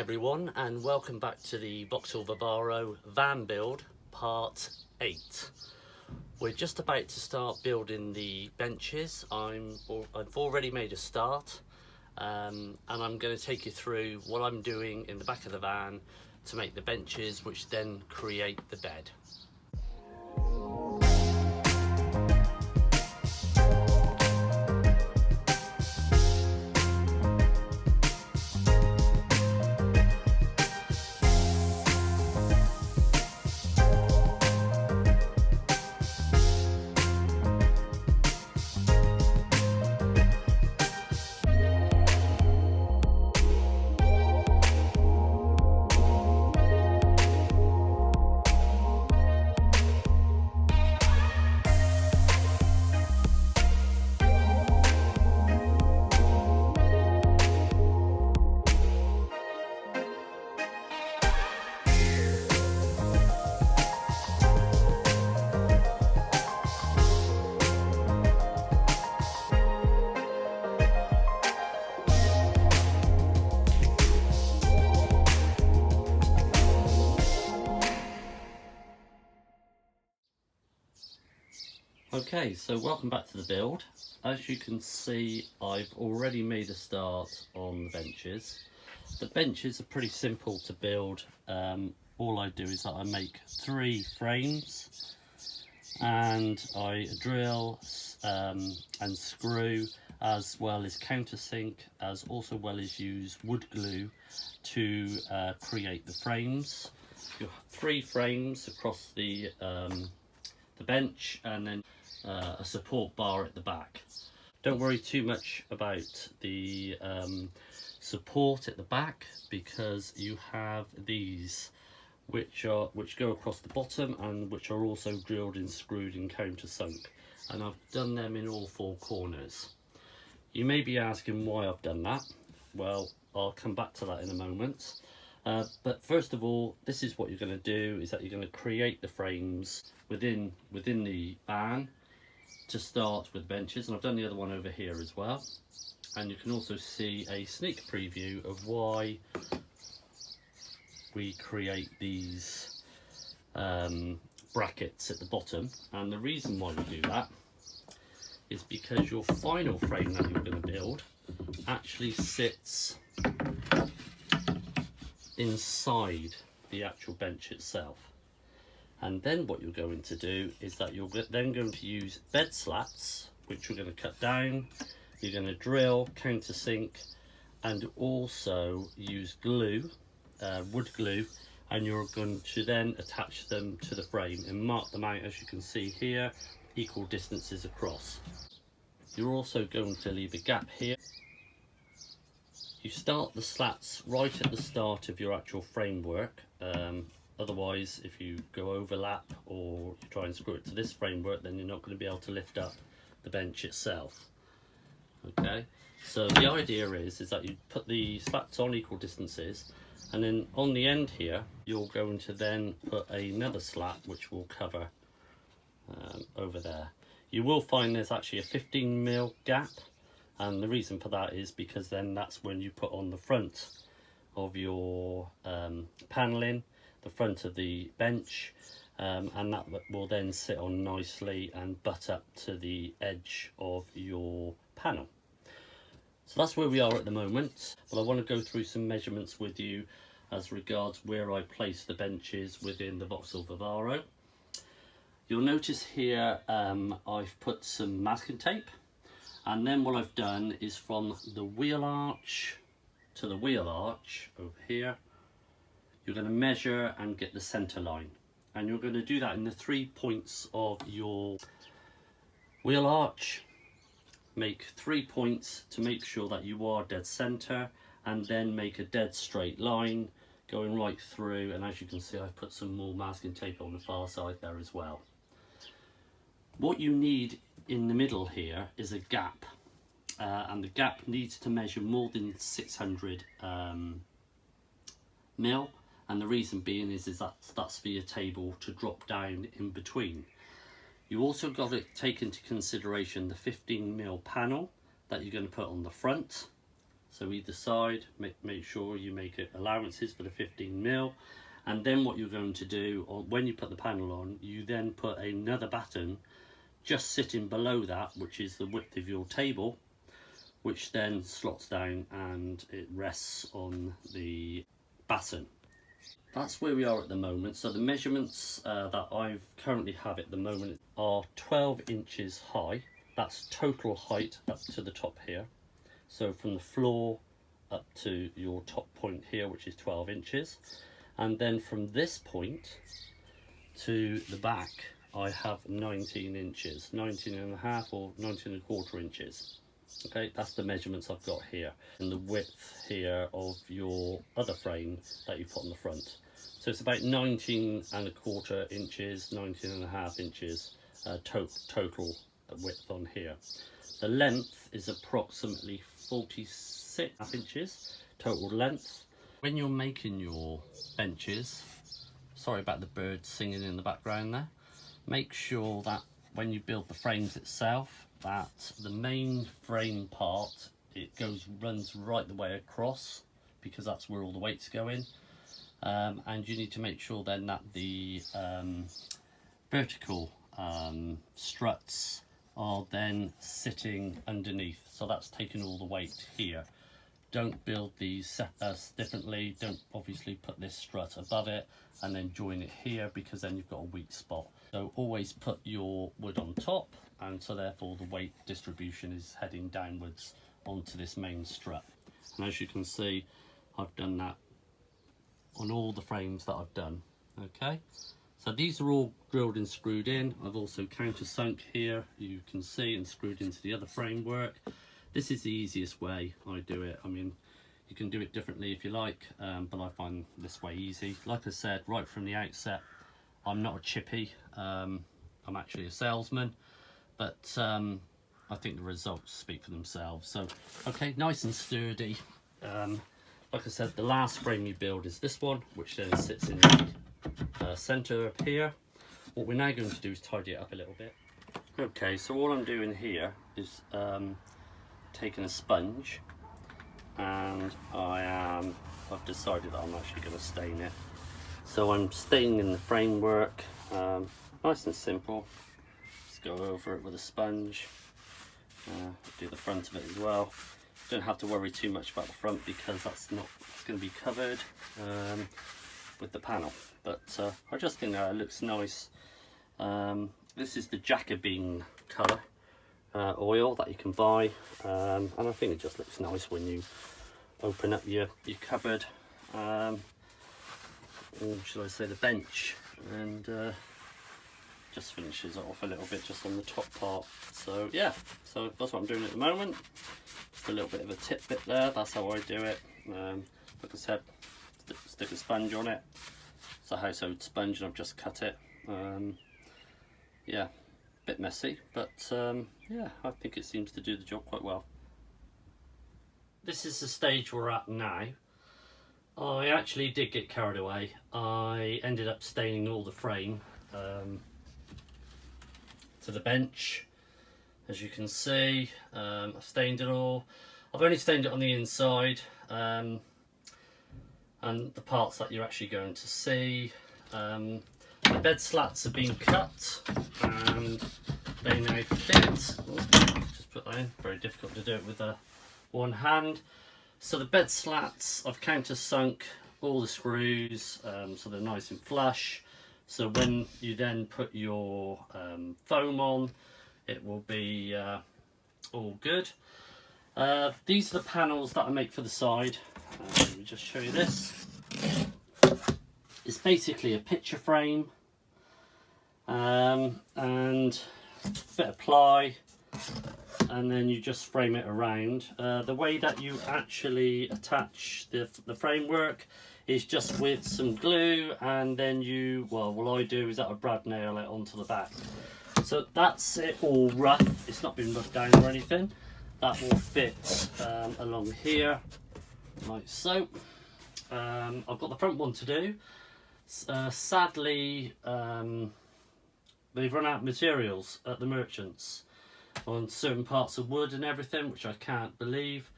everyone, and welcome back to the Vauxhall Vivaro van build part 8. We're just about to start building the benches. I've already made a start, and I'm going to take you through what I'm doing in the back of the van to make the benches, which then create the bed. Okay, so welcome back to the build. As you can see, I've already made a start on the benches. The benches are pretty simple to build. All I do is that I make 3 frames and I drill and screw, as well as countersink, as well as use wood glue to create the frames. You have 3 frames across the bench, and then a support bar at the back. Don't worry too much about the support at the back, because you have these which go across the bottom and which are also drilled and screwed and countersunk, and I've done them in all 4 corners. You may be asking why I've done that. Well, I'll come back to that in a moment. But first of all, this is what you're going to do, is that you're going to create the frames within the van to start with benches, and I've done the other one over here as well. And you can also see a sneak preview of why we create these brackets at the bottom. And the reason why we do that is because your final frame that you're going to build actually sits inside the actual bench itself. And then what you're going to do is that you're then going to use bed slats, which you're going to cut down. You're going to drill, countersink, and also use glue, wood glue, and you're going to then attach them to the frame and mark them out, as you can see here, equal distances across. You're also going to leave a gap here. You start the slats right at the start of your actual framework. Otherwise, if you go overlap or you try and screw it to this framework, then you're not going to be able to lift up the bench itself. Okay, so the idea is that you put the slats on equal distances, and then on the end here, you're going to then put another slat which will cover over there. You will find there's actually a 15mm gap, and the reason for that is because then that's when you put on the front of your panelling, the front of the bench, and that will then sit on nicely and butt up to the edge of your panel. So that's where we are at the moment, but I want to go through some measurements with you as regards where I place the benches within the Vauxhall Vivaro. You'll notice here I've put some masking tape, and then what I've done is from the wheel arch to the wheel arch over here, you're going to measure and get the center line, and you're going to do that in the 3 points of your wheel arch. Make 3 points to make sure that you are dead center, and then make a dead straight line going right through. And as you can see, I've put some more masking tape on the far side there as well. What you need in the middle here is a gap, and the gap needs to measure more than 600 mil. And the reason being is that's for your table to drop down in between. You also got to take into consideration the 15mm panel that you're going to put on the front, So either side, make sure you make allowances for the 15mm. And then what you're going to do, or when you put the panel on, you then put another batten just sitting below that, which is the width of your table, which then slots down and it rests on the batten. That's where we are at the moment. So the measurements that I currently have at the moment are 12 inches high. That's total height up to the top here. So from the floor up to your top point here, which is 12 inches. And then from this point to the back, I have 19 inches, 19 and a half or 19 and a quarter inches. Okay, that's the measurements I've got here. And the width here of your other frame that you put on the front. So it's about 19 and a quarter inches, 19 and a half inches total width on here. The length is approximately 46 inches total length. When you're making your benches, sorry about the birds singing in the background there, make sure that when you build the frames itself, that the main frame part, it runs right the way across, because that's where all the weights go in. And you need to make sure then that the vertical struts are then sitting underneath, so that's taking all the weight here. Don't build these differently. Don't obviously put this strut above it and then join it here, because then you've got a weak spot. So always put your wood on top, and so therefore the weight distribution is heading downwards onto this main strut. And as you can see, I've done that on all the frames that I've done. Okay, so these are all drilled and screwed in. I've also countersunk here, you can see, and screwed into the other framework. This is the easiest way I do it. I mean, you can do it differently if you like, but I find this way easy. Like I said, right from the outset, I'm not a chippy. I'm actually a salesman, but I think the results speak for themselves. So, okay, nice and sturdy. Like I said, the last frame you build is this one, which then sits in the centre up here. What we're now going to do is tidy it up a little bit. Okay, so all I'm doing here is taking a sponge, and I've decided that I'm actually going to stain it. So I'm staining the framework, nice and simple. Just go over it with a sponge, do the front of it as well. Don't have to worry too much about the front, because it's going to be covered with the panel, but I just think that it looks nice. This is the Jacobin colour oil that you can buy, and I think it just looks nice when you open up your cupboard, or should I say the bench, and just finishes it off a little bit just on the top part. So yeah, so that's what I'm doing at the moment. Just a little bit of a tip bit there, that's how I do it. Like I said, stick a sponge on it. It's a household sponge and I've just cut it. Yeah, bit messy, but yeah, I think it seems to do the job quite well. This is the stage we're at now. I actually did get carried away. I ended up staining all the frame to the bench. As you can see, I've stained it all. I've only stained it on the inside, and the parts that you're actually going to see. The bed slats have been cut and they now fit. Just put that in, very difficult to do it with one hand. So the bed slats, I've countersunk all the screws, so they're nice and flush. So when you then put your foam on, it will be all good. These are the panels that I make for the side. Let me just show you this. It's basically a picture frame and a bit of ply, and then you just frame it around. The way that you actually attach the framework is just with some glue, and then what I do is that I brad nail it onto the back. So that's it all rough, it's not been roughed down or anything. That will fit along here, like so. I've got the front one to do. Sadly, they've run out of materials at the merchants on certain parts of wood and everything, which I can't believe.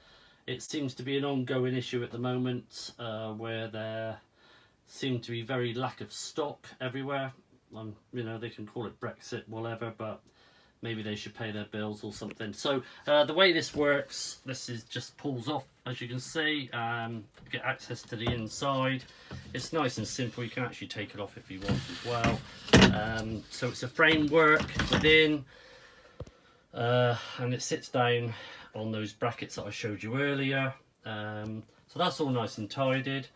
it seems to be an ongoing issue at the moment, where there seem to be very lack of stock everywhere. You know, they can call it Brexit, whatever, but maybe they should pay their bills or something. So the way this works, this is just pulls off, as you can see. Get access to the inside. It's nice and simple. You can actually take it off if you want as well. So it's a framework within, and it sits down on those brackets that I showed you earlier. So that's all nice and tidied.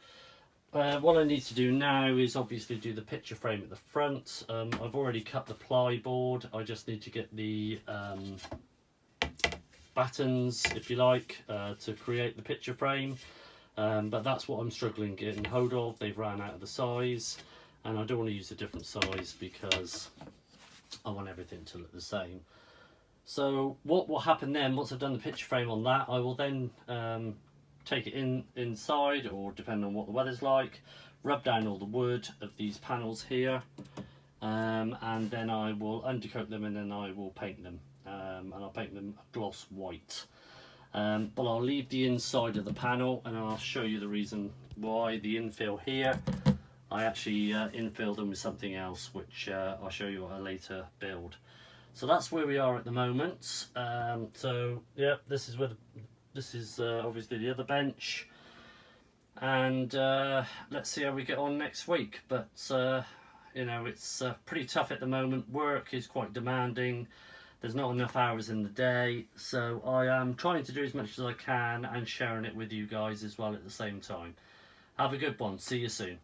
What I need to do now is obviously do the picture frame at the front. I've already cut the ply board. I just need to get the battens, if you like, to create the picture frame. But that's what I'm struggling getting hold of. They've ran out of the size, and I don't want to use a different size because I want everything to look the same. So what will happen then, once I've done the picture frame on that, I will then take it inside, or depending on what the weather's like, rub down all the wood of these panels here, and then I will undercoat them, and then I will paint them, and I'll paint them gloss white. But I'll leave the inside of the panel, and I'll show you the reason why. The infill here, I actually infilled them with something else, which I'll show you at a later build. So that's where we are at the moment. So yeah, this is where this is obviously the other bench, and let's see how we get on next week. But you know, it's pretty tough at the moment. Work is quite demanding. There's not enough hours in the day, so I am trying to do as much as I can and sharing it with you guys as well at the same time. Have a good one. See you soon.